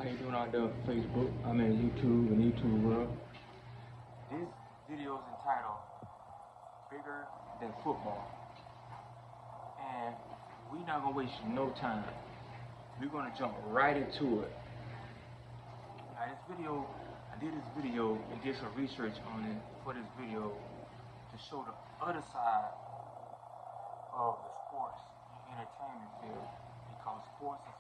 How you doing out there on Facebook? I'm in YouTube and YouTube world. This video is entitled Bigger Than Football. And we're not gonna waste no time. We're gonna jump right into it. Now I did this video and did some research on it for this video to show the other side of the sports and entertainment field, because sports is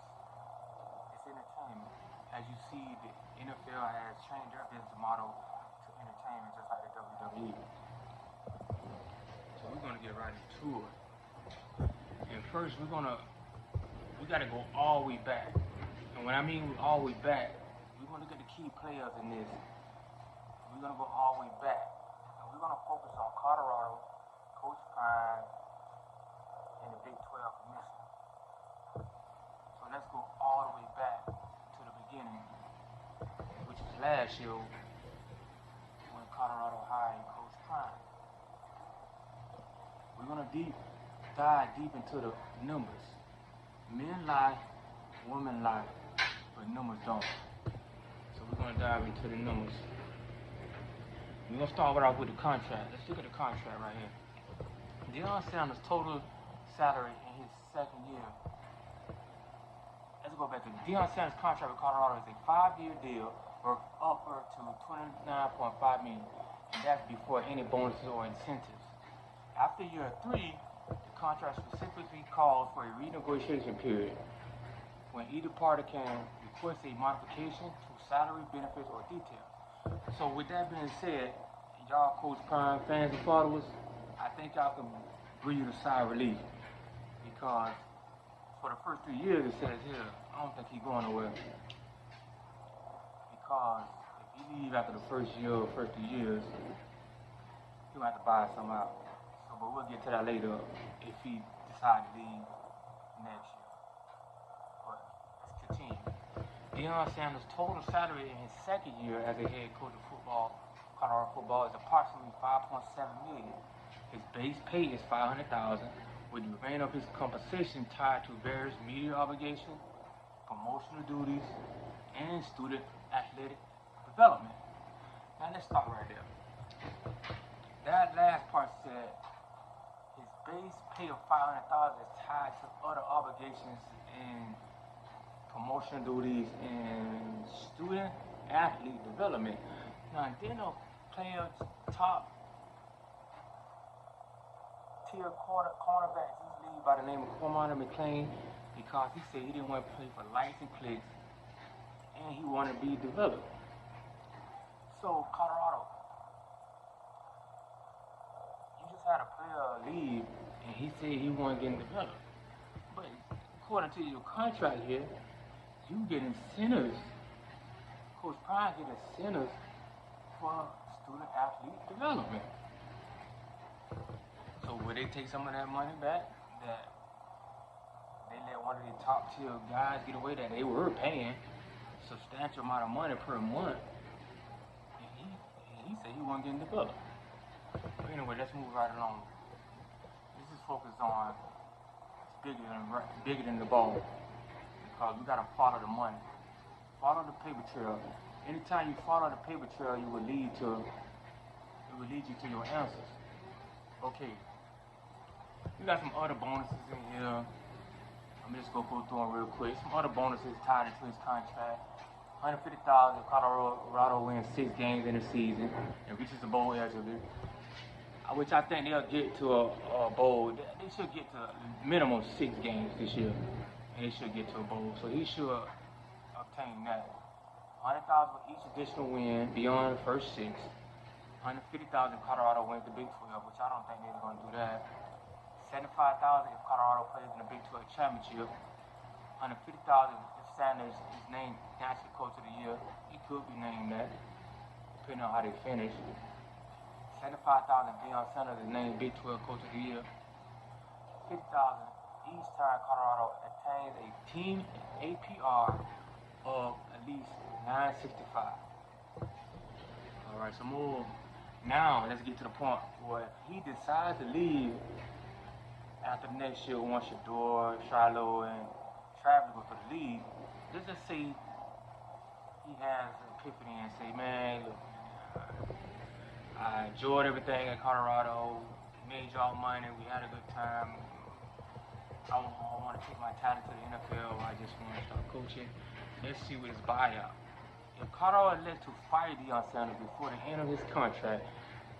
entertainment. As you see, the NFL has changed their business model to entertainment, just like the WWE. So we're gonna get right into it. And first, we gotta go all the way back. And when I mean all the way back, we're gonna look at the key players in this. We're gonna go all the way back, and we're gonna focus on Colorado, Coach Prime, and the Big 12 Commission. So let's go all the way back to the beginning, which is last year when Colorado hired Coach Prime. We're gonna dive deep into the numbers. Men lie, women lie, but numbers don't. So we're gonna dive into the numbers. We're gonna start off with the contract. Let's look at the contract right here. Deion Sanders' total salary in his second year. Let's go back to Deion Sanders' contract with Colorado is a 5-year deal worth upward to $29.5 million, and that's before any bonuses or incentives. After year 3, the contract specifically calls for a renegotiation period when either party can request a modification to salary, benefits, or details. So with that being said, y'all Coach Prime fans and followers, I think y'all can breathe a sigh of relief, because for the first 3 years it says here, I don't think he's going nowhere. Because if he leave after the first year or first 3 years, he'll have to buy some out. So, but we'll get to that later if he decides to leave next year. But let's continue. Deion Sanders' total salary in his second year as a head coach of football, Colorado football, is approximately $5.7 million. His base pay is $500,000, with the remainder of his compensation tied to various media obligations, promotional duties, and student athletic development. Now let's start right there. That last part said his base pay of $500,000 is tied to other obligations and promotional duties and student athlete development. Now, then a player top tier cornerbacks this league by the name of Cormani McClain, because he said he didn't want to play for lights and clicks and he wanted to be developed. So Colorado, you just had a player leave and he said he wasn't getting developed. But according to your contract here, you get incentives. Coach Prime get incentives for student athlete development. So will they take some of that money back that they let one of the top tier guys get away, that they were paying a substantial amount of money per month? And he said he wasn't getting developed. But anyway, let's move right along. This is focused on bigger than the ball, because we gotta follow the money, follow the paper trail. Anytime you follow the paper trail, it will lead you to your answers. Okay. We got some other bonuses in here. I'm just gonna go through them real quick. Some other bonuses tied into his contract. $150,000 if Colorado wins 6 games in the season and reaches the bowl eligibility, which I think they'll get to a bowl. They should get to minimum 6 games this year, and they should get to a bowl. So he should obtain that. $100,000 for each additional win beyond the first 6. $150,000 if Colorado wins the Big 12, which I don't think they're going to do that. $75,000 if Colorado plays in the Big 12 championship. $150,000 if Sanders is named National Coach of the Year. He could be named that, depending on how they finish. $75,000 if Deion Sanders is named Big 12 Coach of the Year. $50,000 each time Colorado attains a team APR of at least 965. All right, so more. Now let's get to the point where he decides to leave after the next year. Once Shador, Shiloh, and Travis go to the league, let's just say has an epiphany and say, man, look, I enjoyed everything in Colorado, made y'all money, we had a good time. I want to take my talent to the NFL, I just want to start coaching. Let's see what his buyout. If Colorado elects to fire Deion Sanders before the end of his contract,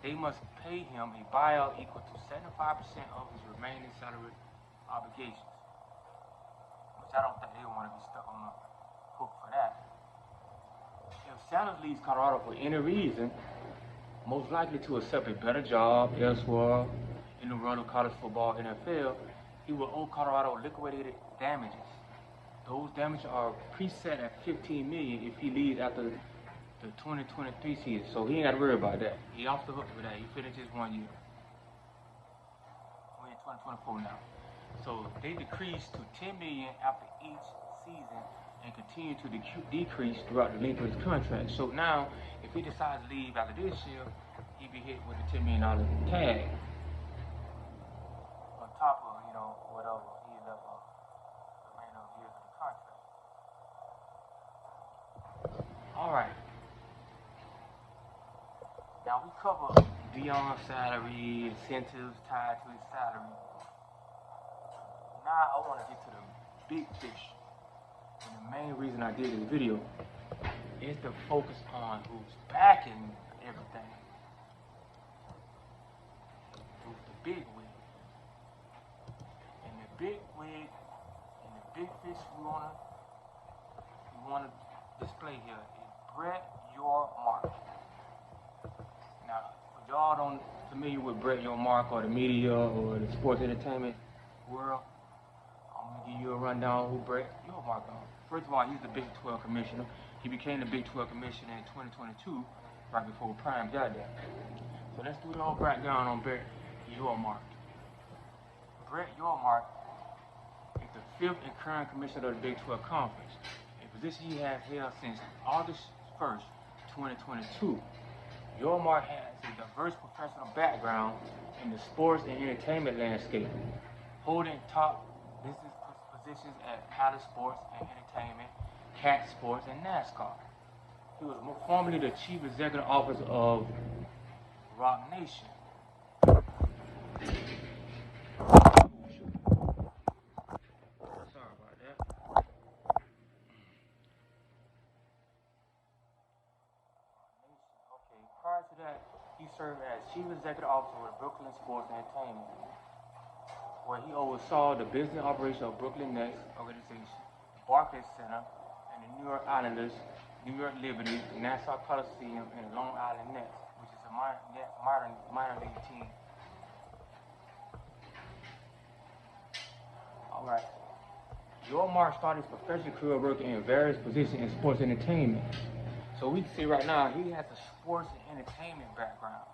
they must pay him a buyout equal to 75% of his remaining salary obligations. Which I don't think they want to be stuck on the hook for that. If Sanders leaves Colorado for any reason, most likely to accept a better job elsewhere in the world of college football, NFL, he will owe Colorado liquidated damages. Those damages are preset at $15 million if he leaves after the 2023 season. So he ain't got to worry about that. He off the hook for that. He finishes 1 year. We're in 2024 now. So they decrease to $10 million after each season and continue to decrease throughout the length of his contract. So now, if he decides to leave after this year, he'd be hit with a $10 million tag on top of, whatever he left on the remainder of years of the contract. All right. Now we cover Deion's salary, incentives tied to his salary. Now I want to get to the big fish. And the main reason I did this video is to focus on who's backing everything. Who's the big wig. And the big wig and the big fish we wanna display here is Brett Yormark. Now, for y'all don't familiar with Brett Yormark or the media or the sports entertainment world, I'm gonna give you a rundown who Brett Yormark is. First of all, he's the Big 12 commissioner. He became the Big 12 commissioner in 2022, right before Prime got there. So let's do a little background on Brett Yormark. Brett Yormark is the 5th and current commissioner of the Big 12 Conference, a position he has held since August 1st, 2022. Yormark has a diverse professional background in the sports and entertainment landscape, holding top business positions at Palace Sports and Entertainment, Cat Sports, and NASCAR. He was formerly the Chief Executive Officer of Rock Nation. Sorry about that. Okay, prior to that, he served as Chief Executive Officer with Brooklyn Sports and Entertainment, where he oversaw the business operation of Brooklyn Nets organization, Barclays Center, and the New York Islanders, New York Liberty, Nassau Coliseum, and the Long Island Nets, which is a minor league team. All right. Yormark started his professional career working in various positions in sports entertainment. So we can see right now he has a sports and entertainment background.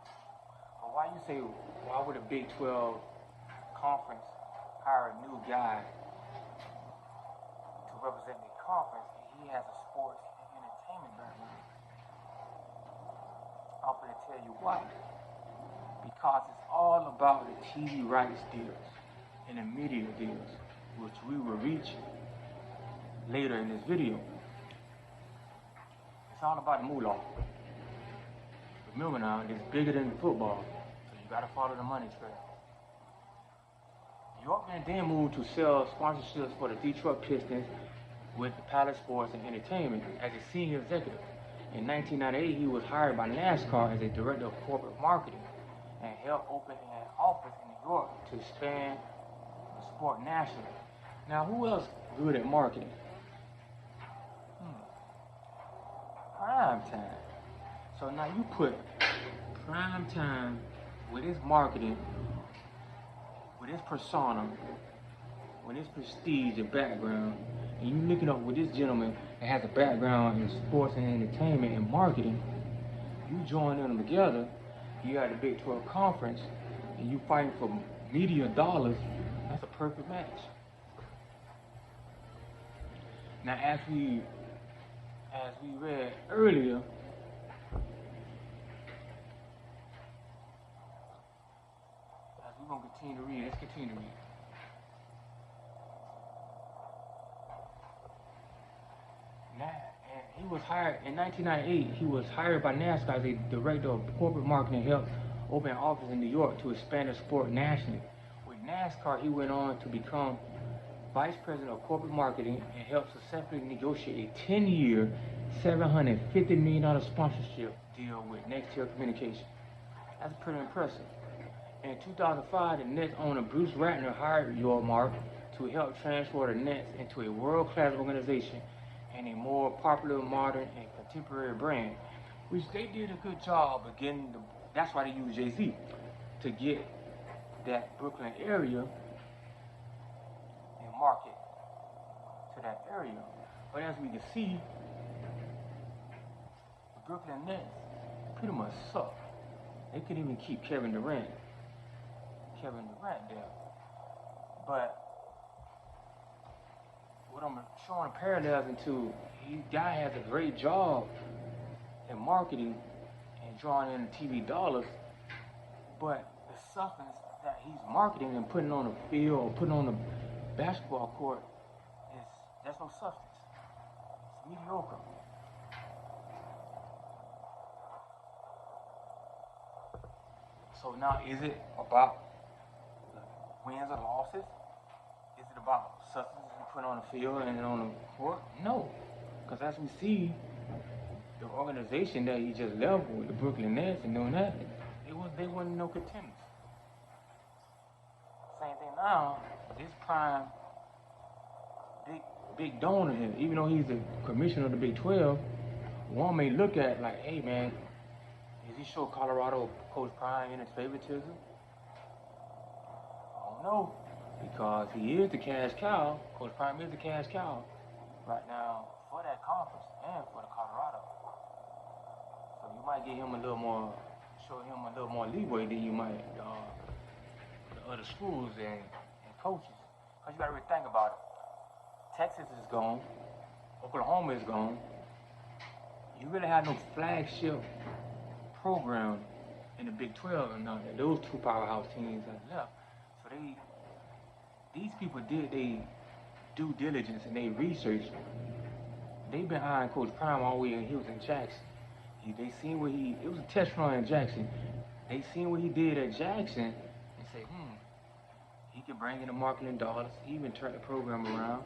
But why you say, why would a Big 12 conference hire a new guy to represent the conference and he has a sports and entertainment background? I'm going to tell you why. Because it's all about the TV rights deals and the media deals, which we will reach later in this video. It's all about the moolah. Remember now, it's bigger than football, so you gotta follow the money trail. Yorkman then moved to sell sponsorships for the Detroit Pistons with the Palace Sports and Entertainment as a senior executive. In 1998, he was hired by NASCAR as a director of corporate marketing and helped open an office in New York to expand the sport nationally. Now, who else good at marketing? Prime time. So now you put Prime time with his marketing, with his persona, with his prestige and background, and you looking up with this gentleman that has a background in sports and entertainment and marketing, you join them together, you got the Big 12 Conference, and you fighting for media dollars, that's a perfect match. Now as we read earlier, as we're going to continue to read, let's continue to read. Now, and He was hired in 1998. He was hired by NASCAR as a director of corporate marketing, helped open an office in New York to expand the sport nationally. With NASCAR, he went on to become vice president of corporate marketing and helped successfully negotiate a 10-year, $750 million sponsorship deal with Nextel Communications. That's pretty impressive. In 2005, the Nets owner Bruce Ratner hired Yormark to help transform the Nets into a world-class organization and a more popular, modern, and contemporary brand, which they did a good job of getting. That's why they used Jay-Z to get that Brooklyn area and market to that area. But as we can see, the Brooklyn Nets pretty much suck. They couldn't even keep Kevin Durant there. But what I'm showing parallels into, guy has a great job in marketing and drawing in TV dollars, but the substance that he's marketing and putting on the field or putting on the basketball court that's no substance. It's mediocre. So now, is it about wins or losses? Is it about substance you put on the field and on the court? No, because as we see, the organization that he just left with, the Brooklyn Nets, and doing that, they wasn't no contenders. Same thing now. This prime big donor here, even though he's the commissioner of the Big 12, one may look at like, hey man, is he show Colorado Coach Prime in his favoritism? I don't know, because he is the cash cow. Coach Prime is the cash cow right now for that conference and for the Colorado. So you might give him show him a little more leeway than you might the other schools and coaches. Because you got to really think about it. Texas is gone. Oklahoma is gone. You really have no flagship program in the Big 12 and none. Those two powerhouse teams have left. So these people did their due diligence and they researched. They've been eyeing Coach Prime all the way when he was in Jackson. They seen what it was a test run in Jackson. They seen what he did at Jackson and say, he can bring in the marketing dollars. He even turned the program around.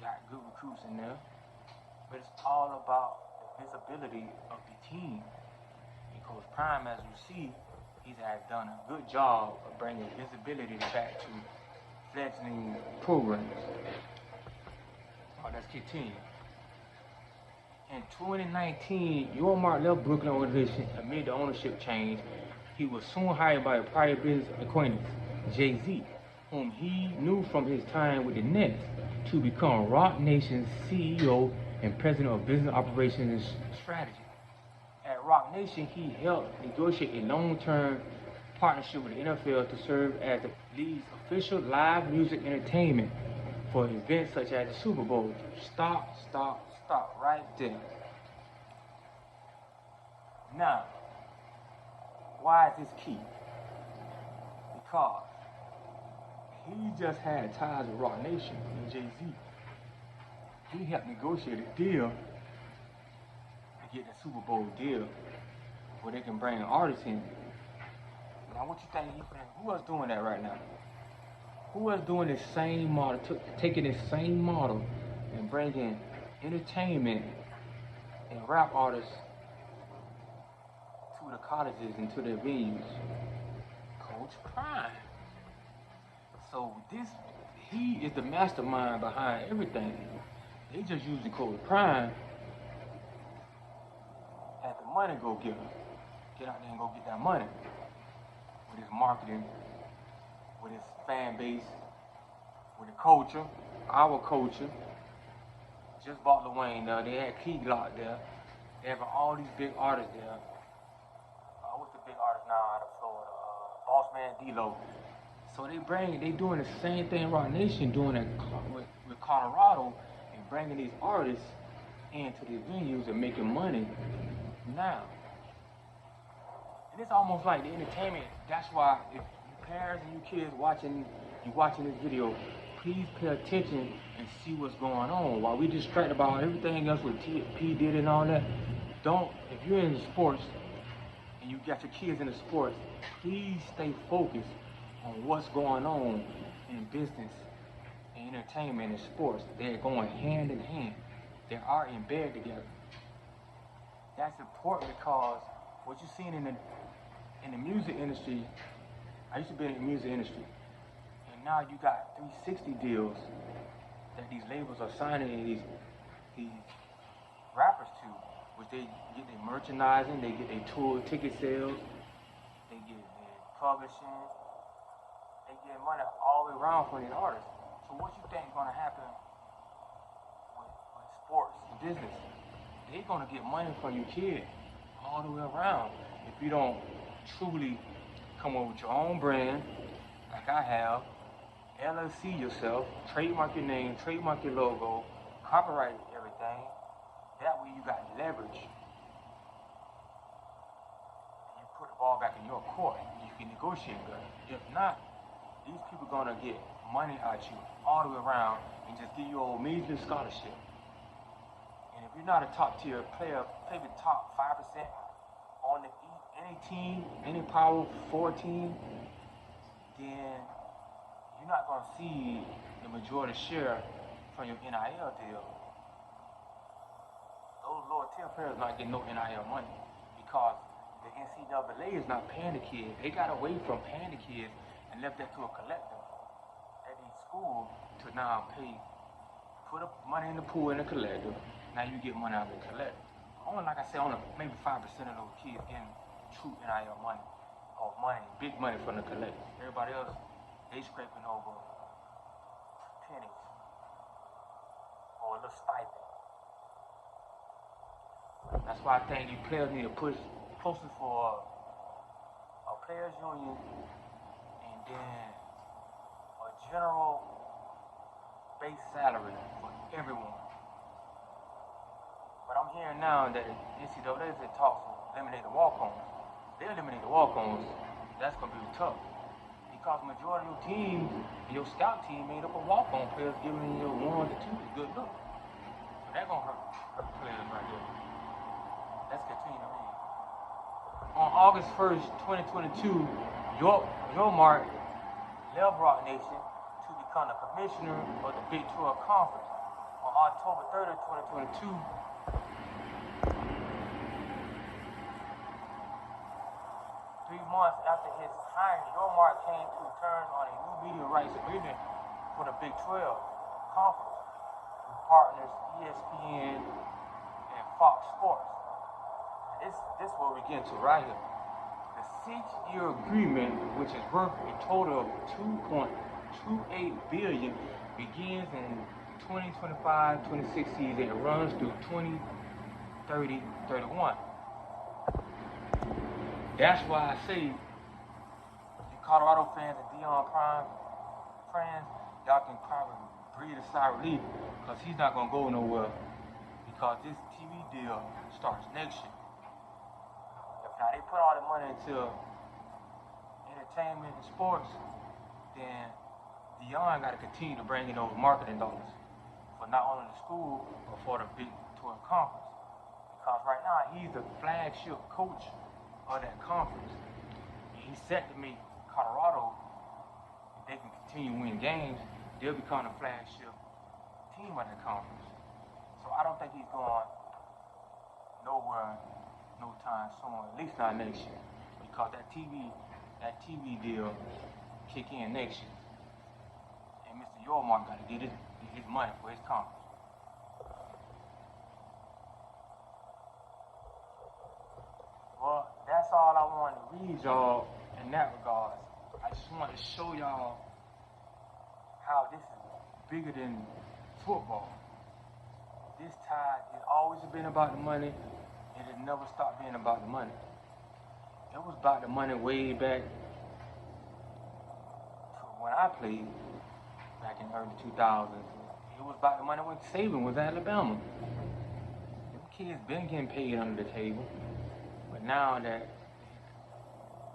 Got good recruits in there. But it's all about the visibility of the team. And Coach Prime, as you see, he has done a good job of bringing visibility back to fledgling programs. Let's continue. In 2019, Yormark left Brooklyn organization amid the ownership change. He was soon hired by a prior business acquaintance, Jay-Z, whom he knew from his time with the Nets, to become Roc Nation's CEO and president of business operations and strategy. At Roc Nation, he helped negotiate a long-term partnership with the NFL to serve as the league's official live music entertainment for events such as the Super Bowl. Stop right there. Now, why is this key? Because he just had ties with Roc Nation and Jay-Z. He helped negotiate a deal to get the Super Bowl deal where they can bring artists in. Now, what you think who else doing that right now? Who else doing this same model, taking this same model and bringing entertainment and rap artists to the colleges and to their venues? Coach Prime. So he is the mastermind behind everything. They just using Coach Prime as the money go getter. Get out there and go get that money with his marketing, with his fan base, with the culture, our culture. Just bought Lil Wayne there. They had Key Glock there. They have all these big artists there. What's the big artist now out of Florida? Boss Man D-Lo. So they doing the same thing Roc Nation doing with Colorado and bringing these artists into these venues and making money now. And it's almost like the entertainment. That's why if you parents and you kids watching this video, please pay attention and see what's going on. While we distracted about everything else with P Diddy and all that, if you're in sports and you got your kids in the sports, please stay focused on what's going on in business and entertainment and sports. They're going hand in hand. They are in bed together. That's important because what you're seeing in the music industry, I used to be in the music industry, and now you got 360 deals that these labels are signing these rappers to, which they get their merchandising, they get their tour ticket sales, they get their publishing, they get money all the way around from these artists. So what you think is gonna happen with sports and business? They're gonna get money from your kid all the way around if you don't truly come up with your own brand, like I have, LLC yourself, trademark your name, trademark your logo, copyright everything. That way you got leverage. And you put the ball back in your court. You can negotiate better. If not, these people gonna get money out you all the way around and just give you a measly scholarship. And if you're not a top tier player, maybe top 5% on any team, any Power 4 team, then you're not going to see the majority share from your NIL deal. Those lower tier players not getting no NIL money because the NCAA is not paying the kids. They got away from paying the kids and left that to a collective at these schools to now pay, put up money in the pool in the collective. Now you get money out of the collective. Only, like I said, only maybe 5% of those kids getting true NIL money or money, big money from the collective. Everybody else, they scraping over pennies or a little stipend. That's why I think you players need to push closer for a players union and then a general base salary for everyone. But I'm hearing now that NCAA is in talks to eliminate the walk-ons. They eliminate the walk-ons, that's going to be tough. Because the majority of your team, your scout team made up of walk-on players giving you 1 to 2 a good look. So that's going to hurt players right there. Let's continue to read. On August 1st, 2022, Yormark left Roc Nation to become the commissioner of the Big 12 Conference. On October 30th, 2022, 3 months after his hiring, Yormark came to terms on a new media rights agreement for the Big 12 Conference with partners ESPN and Fox Sports. This is what we get into right here. The 6-year agreement, which is worth a total of $2.28 billion, begins in 2025-26 season and runs through 2030-31. That's why I say, the Colorado fans and Deion Prime fans, y'all can probably breathe a sigh of relief because he's not going to go nowhere because this TV deal starts next year. If now they put all the money into entertainment and sports, then Deion got to continue to bring in those marketing dollars for not only the school, but for the Big 12 Conference. Because right now, he's the flagship coach of that conference. And he's set to make Colorado, if they can continue winning games, they'll become the flagship team of that conference. So I don't think he's going nowhere no time soon, at least not next year. Because that TV deal kick in next year. And Mr. Yormark got to get his money for his conference. Well, that's all I wanted to read y'all in that regard. I just wanted to show y'all how this is bigger than football. This tide has always been about the money, and it never stopped being about the money. It was about the money way back to when I played back in the early 2000s. It was about the money when Saban was at Alabama. Them kids been getting paid under the table. But now that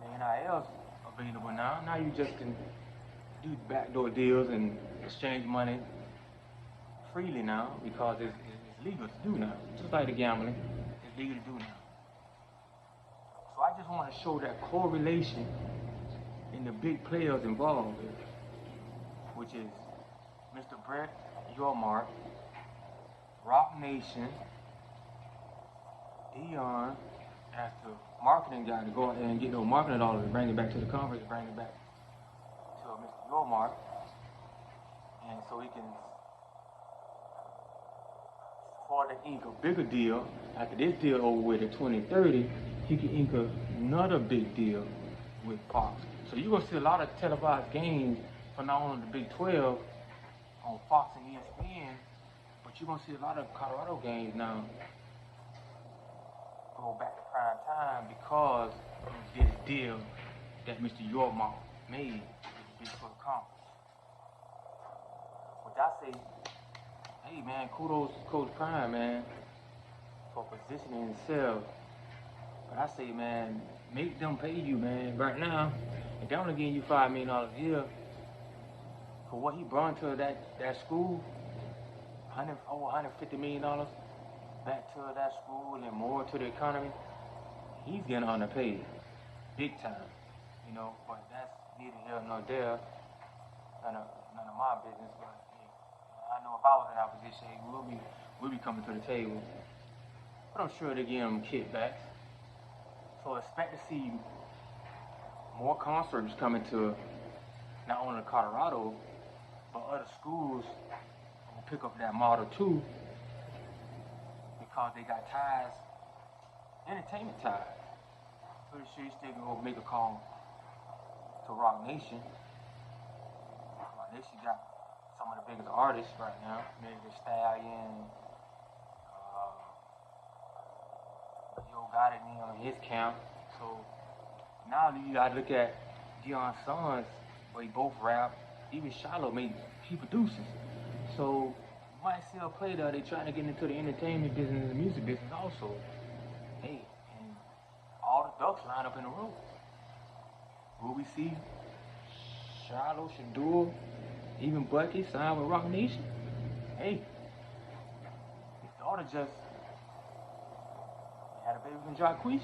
the NIL's available now you just can do backdoor deals and exchange money freely now because it's legal to do now. Just like the gambling, it's legal to do now. So I just want to show that correlation in the big players involved, which is Mr. Brett Yormark, Roc Nation, Dion, as the marketing guy to go out there and get those marketing dollars and bring it back to the conference, bring it back to Mr. Yormark, and so he can afford to ink a bigger deal. After this deal over with at 2030, he can ink another big deal with Fox. So you're gonna see a lot of televised games for not only the Big 12 on Fox and ESPN, but you're gonna see a lot of Colorado games now go back to prime time because of this deal that Mr. Yormark made with the Big 12 Conference. Which I say, hey man, kudos to Coach Prime, man, for positioning himself. But I say, man, make them pay you, man. Right now, if they're only giving you $5 million a year for what he brought to that school, over $150 million back to that school and more to the economy, he's getting underpaid, big time, you know. But that's neither here nor there, none of my business. But hey, I know if I was in that position, we'll be coming to the table. But I'm sure they give him kickbacks. So expect to see more concerts coming to not only Colorado, but other schools will pick up that model too, because they got ties, entertainment ties. Pretty sure you still gonna go make a call to Roc Nation. Roc Nation got some of the biggest artists right now, Megan Thee Stallion, Yo Gotti on his camp. So now you gotta look at Dion's sons, where he both rap. Even Shiloh he produces. So you might see a play there. They trying to get into the entertainment business and the music business also. Hey, and all the ducks line up in a row. Will we see Shiloh, Shador, even Bucky signed with Roc Nation? Hey, his daughter just had a baby from Jacquees.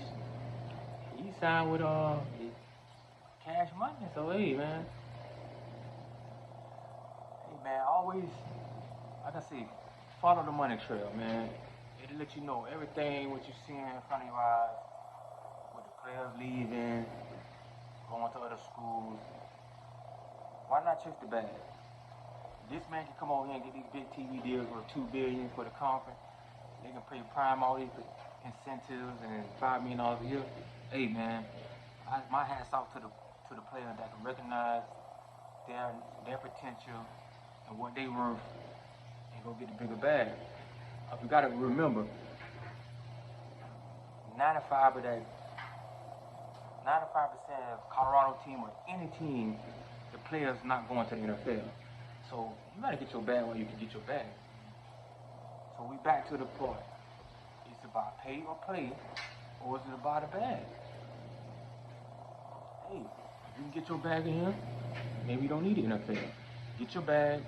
He signed with Cash Money. So hey man, always, like I say, follow the money trail, man. It'll let you know everything what you see in front of your eyes, with the players leaving, going to other schools. Why not chase the bag? This man can come over here and get these big TV deals worth $2 billion for the conference. They can pay Prime all these incentives and $5 million a year. Hey man, my hat's off to the players that can recognize their potential and what they worth and go get the bigger bag. You gotta remember, 95% of Colorado team or any team, the players not going to the NFL. So you gotta get your bag while you can get your bag. So we back to the point. It's about pay or play, or is it about a bag? Hey, if you can get your bag in here, maybe you don't need the NFL. Get your bag,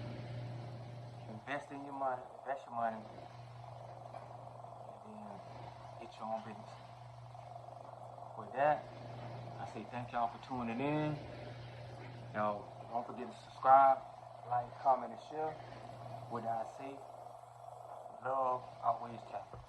invest your money, and then get your own business. With that, I say thank y'all for tuning in. Y'all don't forget to subscribe, like, comment, and share. What I say, love outweighs talent.